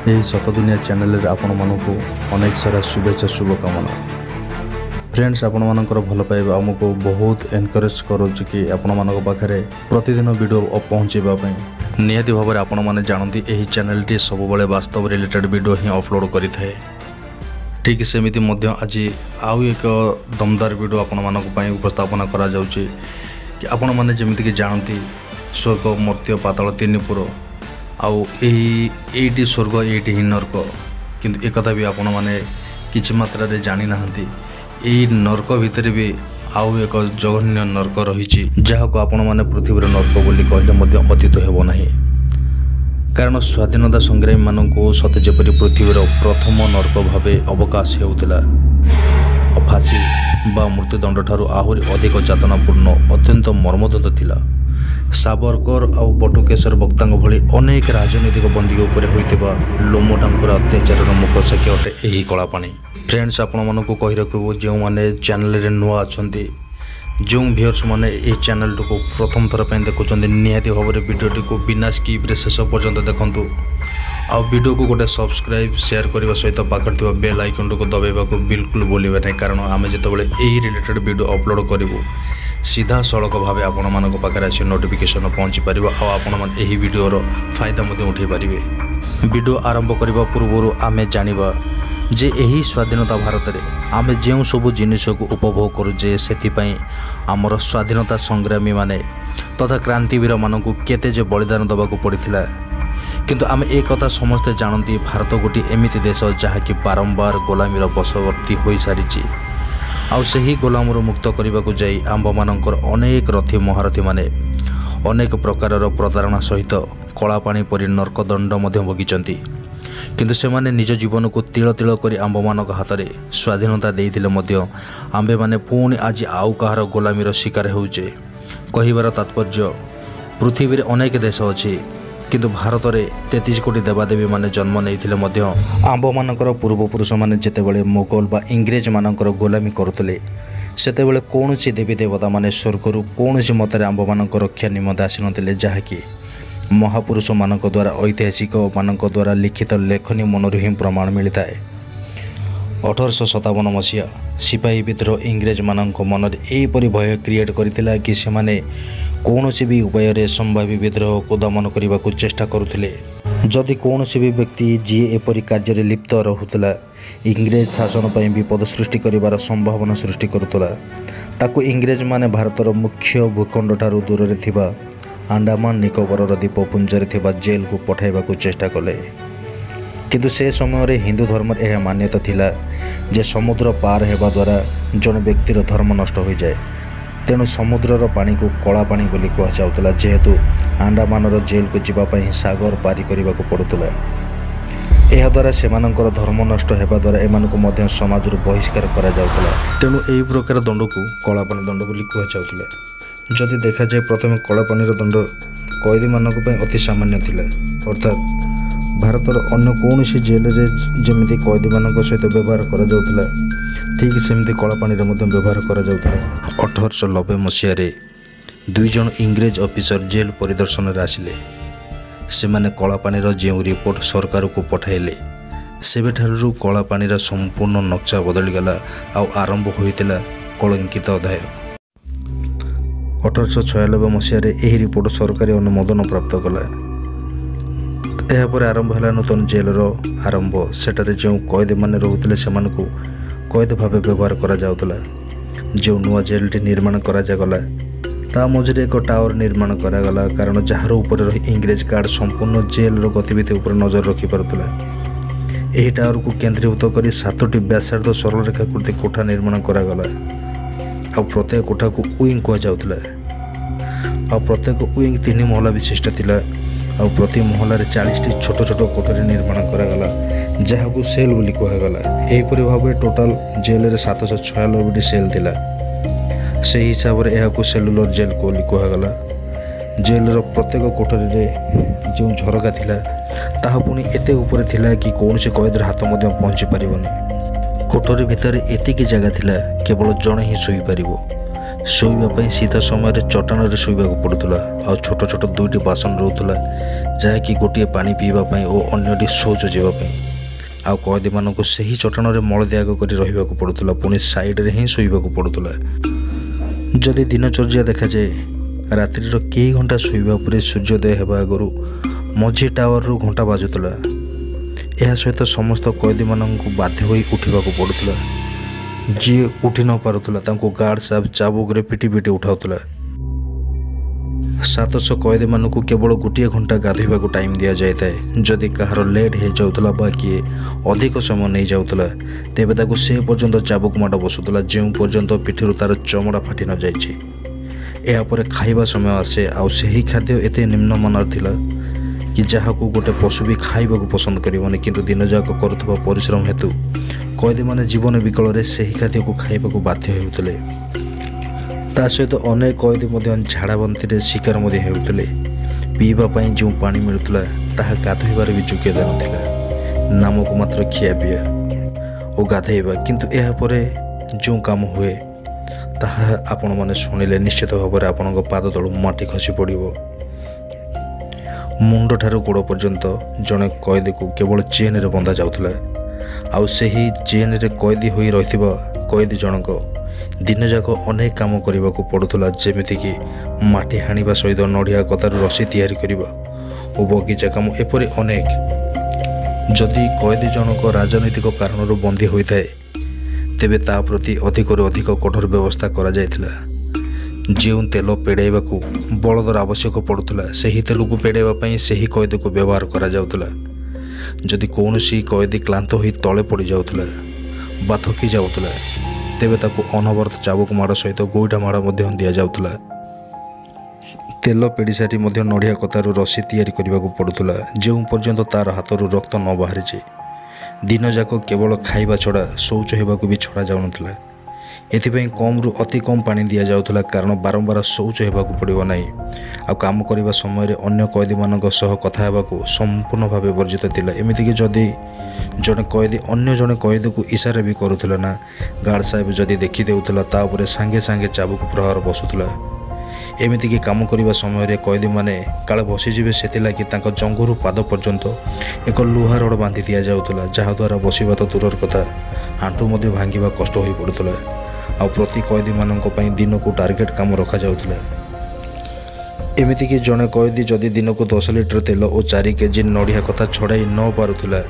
यही सत दुनिया चैनल आपण मानक अनेक सारा शुभेच्छा शुभकामना। फ्रेंड्स, आपण मानकर भल पाइबा आमको बहुत एनकरेज करोछि कि आपण मानक पाखरे प्रतिदिन वीडियो पहुँचेबा पई। निहाती भाव में आपण माने जानती यही चैनल टी सब बड़े वास्तव रिलेटेड वीडियो ही अपलोड करिथाए। ठीक सेमिति मध्य आज आउ एक दमदार वीडियो आपण मानक पई उपस्थापन करा जाउछि कि आपण माने जेमिति कि जानती स्वर्ग मर्त्य पाताल तीनपुर आउ एटी स्वर्ग एटी ही नर्क, किंतु एक भी आपण माने किछि मात्रा रे जानि नाहंती। एई नर्क भितर भी आउ एक जघन्य नर्क रही जहाको आपण माने पृथ्वी नर्क बोली कहले मध्य अतीत हेबो नाही। कारण स्वाधीनता संग्रामी मानक सते जेपरि पृथ्वीर प्रथम नर्क भावे अवकाश हेउतिला। फांसी बा मृत्युदंड ठारू आहुरी अधिक जातनापूर्ण अत्यंत मर्मदंत थिला। सावरकर आउ बटुकेश्वर बक्ता भली अनेक राजनीतिक बंदी उपर होइतिबा लोमटांकुर अत्याचार मुखसकी अटे एही कलापाणी। फ्रेंड्स, आपण मानक कहि रखिबो जो माने चैनल रे नुआ अछंती, जो व्यूअर्स माने ए चैनल को प्रथम थर पे देखुचंदी, निहाती भाव में वीडियो को बिना स्किप रे शेष पर्यंत देखंतु। आ वीडियो को गोटे सब्सक्राइब शेयर करने सहित पाखर थी बेल आइकन को दबाइबा को बिल्कुल बोलिबा नहीं। कारण आम जितेबाला यही रिलेटेड वीडियो अपलोड करूँ सीधा सड़क भाव आपण मान पाखे आस नोटिफिकेशन पहुँची पार यही वीडियोर फायदा उठे पारे। वीडियो आरंभ करने पूर्व आम जाना जे यही स्वाधीनता भारत में आम जो सब जिनिस को उपभोग करुचे से आमर स्वाधीनता संग्रामी माने तथा क्रांतिवीर मानक केते बलिदान दबाक पड़ता। किंतु आम एक कथा समस्ते जानती, भारत गोटे एमिति देश जहाँकि बारंबार गोलामीर बशवर्ती हो सारी आउ सही गोलामरू मुक्त करने को जाई आंब मानकर अनेक रथी महारथी माने अनेक प्रकार प्रतारणा सहित कलापाणी परी नर्कदंड भोगिचंती। किंतु से माने निज जीवन को तिल तिल कर आंब मानक हाथ में स्वाधीनता देइथिले मध्य आंबे माने पुणी आज आउ कहार गोलामीर शिकार होउचे। कहिबार तात्पर्य पृथ्वी अनेक देश अच्छी, किंतु भारत में 33 कोटी देवादेवी माने जन्म नहीं मध्य आंब मानकर पूर्वपुरुष माने जेतेबेले मोगल बा इंग्रेज मानकर गोलामी करुतले सेतेबेले कौनसी देवी देवता माने स्वर्गरु कौनसी मतरे आंब मानकर रक्षा निमंते आसी नथिले, जहाँकि महापुरुष मानक द्वारा ऐतिहासिक मानक द्वारा लिखित लेखनी मनरु ही प्रमाण मिलता है। 1857 मसीहा सिपाही विद्रोह इंग्रेज मानक मन में यहपरि भय क्रिएट करथिला कि सेमाने कौनसी भी उपाय संभावी विद्रोह को दमन करने को चेष्टा करुथिले। जदि कौनसी भी व्यक्ति जी एपरी कार्य लिप्त रहुतला इंग्रेज शासन पर विपद सृष्टि करिवार संभावना सृष्टि करुतला, ताकू इंग्रेज माने भारतर मुख्य भूखंड ठारू दूर रे थिबा अंडमान निकोबर द्वीपपुंज रे थिबा जेल को पठाइबा को चेष्टा कले। किंतु से समय रे हिंदू धर्म यह मान्यता थिला जे समुद्र पार हेबा द्वारा जन व्यक्तिर धर्म नष्ट हो जाए। तेणु समुद्रर पानी को कला पानी बोली कहुला, जेहेतु अंडमानर जेल को जीवाई सागर पारी करने को पड़ूला। यह द्वारा सेमानंकर धर्म नष्ट होगा द्वारा एमानकु मध्य समाज बहिष्कार करा जाउतला। तेणु यही प्रकार दंड को कलापानी दंड बोली कहुला। जदि देखा जाए प्रथम कलापानी दंड कैदी मानक पई अति सामान्य थिला, अर्थात भारतर अन्य कौन जेल रे जमिति कैदी मानक सहित व्यवहार करा जाउतला ठीक सेमती कलापानी व्यवहार करा जाउतला। 1890 मसीह 2 जन इंग्रेज ऑफिसर जेल परिदर्शन आसिले। सेमाने कलापानीर जो रिपोर्ट सरकार को पठाइले सेबेठारू कलापानीर संपूर्ण नक्शा बदलीगला आउ आरंभ होइतिला कलंकित अध्याय। 1896 मसीह यही रिपोर्ट सरकारी अनुमोदन प्राप्त कला। यापर आरंभ है नूतन जेलर आरंभ। सेठारे जो कैदी मैंने रोते से कैद भाव व्यवहार करा जाउतला। जो नुआ जेलटी निर्माण करा जागला ता मझे एक टावर निर्माण करागला, कारण जार उपर रही इंग्रेज गार्ड संपूर्ण जेलर गतिविधि उपर नजर रखी पारुतला। यही टावर को केंद्रीभूत कर 7टी व्यासार्ध सरल रेखाकृति कोठा निर्माण करागला। आ प्रत्येक कोठा को विंग कहुला। आ प्रत्येक विंग 3 महला विशिष्ट थिला। आ प्रति महलार 40टी छोट छोट कोठरी निर्माण करागला, जहाँ को सेल बोली कहगला। यहीपरि भाव टोटाल जेल रे 796टी सेल थिला। से हिसाब से यह सेलुलर जेल को कहगला। जेलर प्रत्येक कोठरी रे जो झरका थिला ताहा पुणी एते ऊपर थिला कि कौन से कैदर हाथ मध्य पहुँची पारिबनी। कोठरी भितर एतिकी जगह थिला केवल जणे ही सोई पारिबो। ଶୋଇବା ପାଇଁ ସିଧା ସମୟରେ ଚଟାଣରେ ଶୋଇବାକୁ ପଡ଼ୁଥିଲା। ଆଉ ଛୋଟ ଛୋଟ 2ଟି ବାସନ ରହୁଥିଲା, ଯାହାକି ଗୋଟିଏ ପାଣି ପିଇବା ପାଇଁ ଓ ଅନ୍ୟଟି ଶୌଚ ଯିବା ପାଇଁ। ଆଉ କଏଦୀମାନଙ୍କୁ ସେହି ଚଟାଣରେ ମଳତ୍ୟାଗ କରି ରହିବାକୁ ପଡ଼ୁଥିଲା, ପୁଣି ସାଇଡ଼ରେ ହିଁ ଶୋଇବାକୁ ପଡ଼ୁଥିଲା। ଯଦି ଦିନଚର୍ଯ୍ୟା ଦେଖାଯାଏ, ରାତ୍ରିର କେଇ ଘଣ୍ଟା ଶୋଇବା ପରେ ସୂର୍ଯ୍ୟୋଦୟ ହେବା ଆଗରୁ ମଝି ଟାୱାରରୁ ଘଣ୍ଟା ବାଜୁଥିଲା। ଏହା ସହିତ ସମସ୍ତ କଏଦୀମାନଙ୍କୁ ବାଧ୍ୟ ହୋଇ ଉଠିବାକୁ ପଡ଼ୁଥିଲା। ଯିଏ ଉଠି ନ ପାରୁଥିଲା ତାଙ୍କୁ ଗାର୍ଡ଼ ସାହେବ ଚାବୁକରେ ପିଟି ପିଟି ଉଠାଉଥିଲା। 700 କଏଦୀମାନଙ୍କୁ କେବଳ ଗୋଟିଏ ଘଣ୍ଟା ଗାଧୋଇବାକୁ ଟାଇମ୍ ଦିଆଯାଇଥାଏ। ଯଦି କାହାର ଲେଟ୍ ହୋଇଯାଉଥିଲା ବା କିଏ ଅଧିକ ସମୟ ନେଇଯାଉଥିଲା, ତେବେ ତାକୁ ସେ ପର୍ଯ୍ୟନ୍ତ ଚାବୁକ ମାଡ଼ ବସୁଥିଲା ଯେଉଁ ପର୍ଯ୍ୟନ୍ତ ପିଠିରୁ ତା'ର ଚମଡ଼ା ଫାଟି ନ ଯାଇଛି। ଏହାପରେ ଖାଇବା ସମୟ ଆସେ, ଆଉ ସେହି ଖାଦ୍ୟ ଏତେ ନିମ୍ନମାନର ଥିଲା କି ଯାହାକୁ ଗୋଟେ ପଶୁ ବି ଖାଇବାକୁ ପସନ୍ଦ କରିବନି। କିନ୍ତୁ ଦିନଯାକ କରୁଥିବା ପରିଶ୍ରମ ହେତୁ କଏଦୀମାନେ ଜୀବନ ବିକଳରେ ସେହି ଖାଦ୍ୟକୁ ଖାଇବାକୁ ବାଧ୍ୟ ହେଉଥିଲେ। ତା ସହିତ ଅନେକ କଏଦୀ ମଧ୍ୟ ଝାଡ଼ାବାନ୍ତିରେ ଶିକାର ମଧ୍ୟ ହେଉଥିଲେ। ପିଇବା ପାଇଁ ଯେଉଁ ପାଣି ମିଳୁଥିଲା ତାହା ଗାଧୋଇବାରେ ବି ଯୋଗ୍ୟତା ନଥିଲା, ନାମକୁ ମାତ୍ର ଖିଆପିଆ ଓ ଗାଧୋଇବା। କିନ୍ତୁ ଏହାପରେ ଯେଉଁ କାମ ହୁଏ ତାହା ଆପଣମାନେ ଶୁଣିଲେ ନିଶ୍ଚିତ ଭାବରେ ଆପଣଙ୍କ ପାଦ ତଳୁ ମାଟି ଖସି ପଡ଼ିବ। ମୁଣ୍ଡଠାରୁ ଗୋଡ଼ ପର୍ଯ୍ୟନ୍ତ ଜଣେ କଏଦୀକୁ କେବଳ ଚେନ୍ରେ ବନ୍ଧା ଯାଉଥିଲା। ଆଉ ସେହି ଚେନ୍ରେ କଏଦୀ ହୋଇ ରହିଥିବା କଏଦୀ ଜଣକ ଦିନଯାକ ଅନେକ କାମ କରିବାକୁ ପଡ଼ୁଥିଲା, ଯେମିତିକି ମାଟି ହାଣିବା ସହିତ ନଡ଼ିଆ କତାରୁ ରସି ତିଆରି କରିବା ଓ ବଗିଚା କାମ, ଏପରି ଅନେକ। ଯଦି କଏଦୀ ଜଣକ ରାଜନୈତିକ କାରଣରୁ ବନ୍ଦୀ ହୋଇଥାଏ, ତେବେ ତା ପ୍ରତି ଅଧିକରୁ ଅଧିକ କଠୋର ବ୍ୟବସ୍ଥା କରାଯାଇଥିଲା। ଯେଉଁ ତେଲ ପେଡ଼ାଇବାକୁ ବଳଦର ଆବଶ୍ୟକ ପଡ଼ୁଥିଲା, ସେହି ତେଲକୁ ପେଡ଼ାଇବା ପାଇଁ ସେହି କଏଦୀକୁ ବ୍ୟବହାର କରାଯାଉଥିଲା। ଯଦି କୌଣସି କଏଦୀ କ୍ଳାନ୍ତ ହୋଇ ତଳେ ପଡ଼ିଯାଉଥିଲା ବା ଥକି ଯାଉଥିଲା, ତେବେ ତାକୁ ଅନବରତ ଚାବୁକ ମାଡ଼ ସହିତ ଗୋଇଠା ମାଡ଼ ମଧ୍ୟ ଦିଆଯାଉଥିଲା। ତେଲ ପେଡ଼ି ସାରି ମଧ୍ୟ ନଡ଼ିଆ କତାରୁ ରସି ତିଆରି କରିବାକୁ ପଡ଼ୁଥିଲା, ଯେଉଁ ପର୍ଯ୍ୟନ୍ତ ତା'ର ହାତରୁ ରକ୍ତ ନ ବାହାରିଛି। ଦିନଯାକ କେବଳ ଖାଇବା ଛଡ଼ା ଶୌଚ ହେବାକୁ ବି ଛଡ଼ା ଯାଉନଥିଲା। ଏଥିପାଇଁ କମ୍ରୁ ଅତି କମ୍ ପାଣି ଦିଆଯାଉଥିଲା, କାରଣ ବାରମ୍ବାର ଶୌଚ ହେବାକୁ ପଡ଼ିବ ନାହିଁ। ଆଉ କାମ କରିବା ସମୟରେ ଅନ୍ୟ କଏଦୀମାନଙ୍କ ସହ କଥା ହେବାକୁ ସମ୍ପୂର୍ଣ୍ଣ ଭାବେ ବର୍ଜିତ ଥିଲା। ଏମିତିକି ଯଦି ଜଣେ କଏଦୀ ଅନ୍ୟ ଜଣେ କଏଦୀକୁ ଇସାରା ବି କରୁଥିଲା ନା, ଗାର୍ଡ଼ ସାହେବ ଯଦି ଦେଖିଦେଉଥିଲା ତା ଉପରେ ସାଙ୍ଗେ ସାଙ୍ଗେ ଚାବୁକ ପ୍ରହାର ବସୁଥିଲା। ଏମିତିକି କାମ କରିବା ସମୟରେ କଏଦୀମାନେ କାଳେ ବସିଯିବେ, ସେଥିଲାଗି ତାଙ୍କ ଜଙ୍ଘରୁ ପାଦ ପର୍ଯ୍ୟନ୍ତ ଏକ ଲୁହା ରଡ଼ ବାନ୍ଧି ଦିଆଯାଉଥିଲା, ଯାହାଦ୍ୱାରା ବସିବା ତ ଦୂରର କଥା, ଆଣ୍ଠୁ ମଧ୍ୟ ଭାଙ୍ଗିବା କଷ୍ଟ ହୋଇପଡ଼ୁଥିଲା। ଆଉ ପ୍ରତି କଏଦୀମାନଙ୍କ ପାଇଁ ଦିନକୁ ଟାର୍ଗେଟ୍ କାମ ରଖାଯାଉଥିଲା। ଏମିତିକି ଜଣେ କଏଦୀ ଯଦି ଦିନକୁ 10 ଲିଟର ତେଲ ଓ 4 କେଜି ନଡ଼ିଆ କତା ଛଡ଼ାଇ ନ ପାରୁଥିଲା,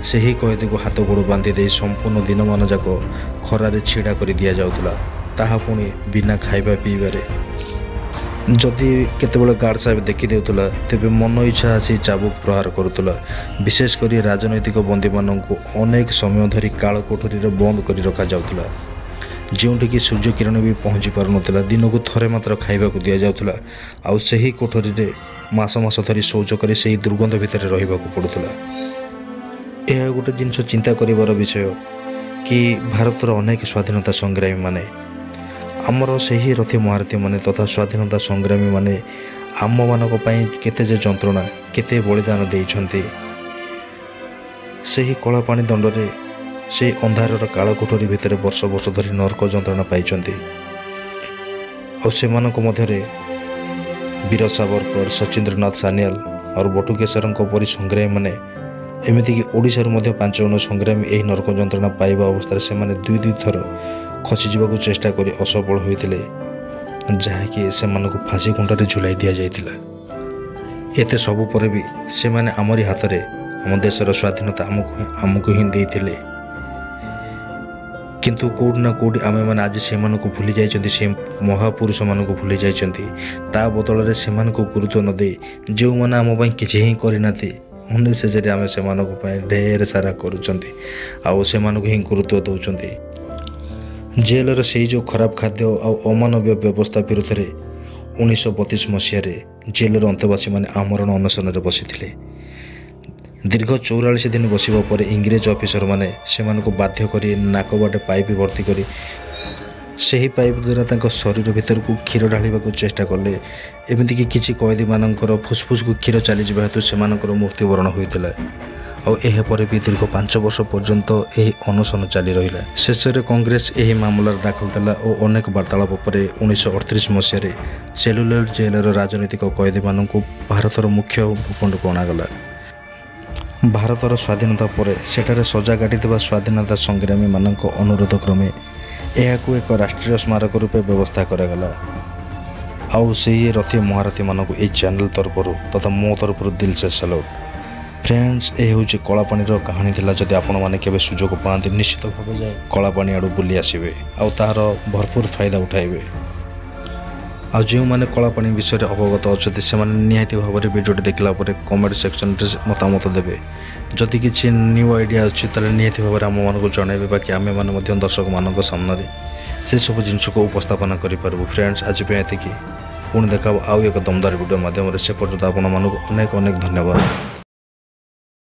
ସେହି କଏଦୀକୁ ହାତ ଗୋଡ଼ ବାନ୍ଧି ଦେଇ ସମ୍ପୂର୍ଣ୍ଣ ଦିନମାନ ଯାକ ଖରାରେ ଛିଡ଼ା କରି ଦିଆଯାଉଥିଲା, ତାହା ପୁଣି ବିନା ଖାଇବା ପିଇବାରେ। ଯଦି କେତେବେଳେ ଗାର୍ଡ଼ ସାହେବ ଦେଖିଦେଉଥିଲା, ତେବେ ମନ ଇଚ୍ଛା ଆସି ଚାବୁକ ପ୍ରହାର କରୁଥିଲା। ବିଶେଷ କରି ରାଜନୈତିକ ବନ୍ଦୀମାନଙ୍କୁ ଅନେକ ସମୟ ଧରି କାଳ କୋଠରୀରେ ବନ୍ଦ କରି ରଖାଯାଉଥିଲା, ଯେଉଁଠିକି ସୂର୍ଯ୍ୟ କିରଣ ବି ପହଞ୍ଚି ପାରୁନଥିଲା। ଦିନକୁ ଥରେ ମାତ୍ର ଖାଇବାକୁ ଦିଆଯାଉଥିଲା, ଆଉ ସେହି କୋଠରୀରେ ମାସ ମାସ ଧରି ଶୌଚ କରି ସେହି ଦୁର୍ଗନ୍ଧ ଭିତରେ ରହିବାକୁ ପଡ଼ୁଥିଲା। ଏହା ଗୋଟେ ଜିନିଷ ଚିନ୍ତା କରିବାର ବିଷୟ କି ଭାରତର ଅନେକ ସ୍ୱାଧୀନତା ସଂଗ୍ରାମୀମାନେ, ଆମର ସେହି ରଥୀ ମହାରଥୀମାନେ ତଥା ସ୍ୱାଧୀନତା ସଂଗ୍ରାମୀମାନେ ଆମମାନଙ୍କ ପାଇଁ କେତେ ଯେ ଯନ୍ତ୍ରଣା, କେତେ ବଳିଦାନ ଦେଇଛନ୍ତି। ସେହି କଳାପାଣି ଦଣ୍ଡରେ, ସେହି ଅନ୍ଧାରର କାଳ କୋଠରୀ ଭିତରେ ବର୍ଷ ବର୍ଷ ଧରି ନର୍କ ଯନ୍ତ୍ରଣା ପାଇଛନ୍ତି। ଆଉ ସେମାନଙ୍କ ମଧ୍ୟରେ ବୀର ସାବରକର, ସଚିନ୍ଦ୍ରନାଥ ସାନ୍ୟାଲ ଆଉ ବଟୁକେଶରଙ୍କ ପରି ସଂଗ୍ରାମୀମାନେ, ଏମିତିକି ଓଡ଼ିଶାରୁ ମଧ୍ୟ 5 ଜଣ ସଂଗ୍ରାମୀ ଏହି ନର୍କ ଯନ୍ତ୍ରଣା ପାଇବା ଅବସ୍ଥାରେ ସେମାନେ 2 ଥର ଖସିଯିବାକୁ ଚେଷ୍ଟା କରି ଅସଫଳ ହୋଇଥିଲେ, ଯାହାକି ସେମାନଙ୍କୁ ଫାଶୀ ଖୁଣ୍ଟରେ ଝୁଲାଇ ଦିଆଯାଇଥିଲା। ଏତେ ସବୁ ପରେ ବି ସେମାନେ ଆମରି ହାତରେ ଆମ ଦେଶର ସ୍ୱାଧୀନତା ଆମକୁ ହିଁ ଦେଇଥିଲେ। କିନ୍ତୁ କେଉଁଠି ନା କେଉଁଠି ଆମେମାନେ ଆଜି ସେମାନଙ୍କୁ ଭୁଲି ଯାଇଛନ୍ତି, ସେ ମହାପୁରୁଷମାନଙ୍କୁ ଭୁଲି ଯାଇଛନ୍ତି। ତା ବଦଳରେ ସେମାନଙ୍କୁ ଗୁରୁତ୍ୱ ନ ଦେଇ ଯେଉଁମାନେ ଆମ ପାଇଁ କିଛି ହିଁ କରିନାହାନ୍ତି, ଅନେସେସରି ଆମେ ସେମାନଙ୍କ ପାଇଁ ଢେର ସାରା କରୁଛନ୍ତି ଆଉ ସେମାନଙ୍କୁ ହିଁ ଗୁରୁତ୍ୱ ଦେଉଛନ୍ତି। ଜେଲର ସେଇ ଯେଉଁ ଖରାପ ଖାଦ୍ୟ ଆଉ ଅମାନବୀୟ ବ୍ୟବସ୍ଥା ବିରୁଦ୍ଧରେ 1932 ମସିହାରେ ଜେଲର ଅନ୍ତେବାସୀମାନେ ଆମରଣ ଅନଶନରେ ବସିଥିଲେ। ଦୀର୍ଘ 44 ଦିନ ବସିବା ପରେ ଇଂରେଜ ଅଫିସରମାନେ ସେମାନଙ୍କୁ ବାଧ୍ୟ କରି ନାକ ବାଟେ ପାଇପ୍ ଭର୍ତ୍ତି କରି ସେହି ପାଇପ୍ ଦ୍ୱାରା ତାଙ୍କ ଶରୀର ଭିତରକୁ କ୍ଷୀର ଢାଳିବାକୁ ଚେଷ୍ଟା କଲେ। ଏମିତିକି କିଛି କଏଦୀମାନଙ୍କର ଫୁସଫୁସକୁ କ୍ଷୀର ଚାଲିଯିବା ହେତୁ ସେମାନଙ୍କର ମୃତ୍ୟୁବରଣ ହୋଇଥିଲା। ଆଉ ଏହାପରେ ବି ଦୀର୍ଘ 5 ବର୍ଷ ପର୍ଯ୍ୟନ୍ତ ଏହି ଅନଶନ ଚାଲି ରହିଲା। ଶେଷରେ କଂଗ୍ରେସ ଏହି ମାମଲାରେ ଦାଖଲ ଦେଲା ଓ ଅନେକ ବାର୍ତ୍ତାଳାପ ପରେ 1938 ମସିହାରେ ସେଲୁଲାର ଜେଲର ରାଜନୈତିକ କଏଦୀମାନଙ୍କୁ ଭାରତର ମୁଖ୍ୟ ଭୂଖଣ୍ଡକୁ ଅଣାଗଲା। ଭାରତର ସ୍ୱାଧୀନତା ପରେ ସେଠାରେ ସଜା କାଟିଥିବା ସ୍ୱାଧୀନତା ସଂଗ୍ରାମୀମାନଙ୍କ ଅନୁରୋଧ କ୍ରମେ ଏହାକୁ ଏକ ରାଷ୍ଟ୍ରୀୟ ସ୍ମାରକ ରୂପେ ବ୍ୟବସ୍ଥା କରାଗଲା। ଆଉ ସେହି ରଥୀ ମହାରଥୀମାନଙ୍କୁ ଏହି ଚ୍ୟାନେଲ ତରଫରୁ ତଥା ମୋ ତରଫରୁ ଦିଲ୍ ସେ ସାଲ୍ୟୁଟ୍। ଫ୍ରେଣ୍ଡସ୍, ଏ ହେଉଛି କଳାପାଣିର କାହାଣୀ ଥିଲା। ଯଦି ଆପଣମାନେ କେବେ ସୁଯୋଗ ପାଆନ୍ତି ନିଶ୍ଚିତ ଭାବେ ଯାଇ କଳାପାଣି ଆଡ଼ୁ ବୁଲି ଆସିବେ ଆଉ ତାହାର ଭରପୁର ଫାଇଦା ଉଠାଇବେ। ଆଉ ଯେଉଁମାନେ କଳାପାଣି ବିଷୟରେ ଅବଗତ ଅଛନ୍ତି ସେମାନେ ନିହାତି ଭାବରେ ଭିଡ଼ିଓଟି ଦେଖିଲା ପରେ କମେଣ୍ଟ ସେକ୍ସନରେ ମତାମତ ଦେବେ। ଯଦି କିଛି ନ୍ୟୁ ଆଇଡ଼ିଆ ଅଛି ତାହେଲେ ନିହାତି ଭାବରେ ଆମମାନଙ୍କୁ ଜଣାଇବେ, ବାକି ଆମେମାନେ ମଧ୍ୟ ଦର୍ଶକମାନଙ୍କ ସାମ୍ନାରେ ସେସବୁ ଜିନିଷକୁ ଉପସ୍ଥାପନ କରିପାରିବୁ। ଫ୍ରେଣ୍ଡସ୍, ଆଜି ପାଇଁ ଏତିକି। ପୁଣି ଦେଖା ହେବ ଆଉ ଏକ ଦମଦାର ଭିଡ଼ିଓ ମାଧ୍ୟମରେ। ସେ ପର୍ଯ୍ୟନ୍ତ ଆପଣମାନଙ୍କୁ ଅନେକ ଅନେକ ଧନ୍ୟବାଦ।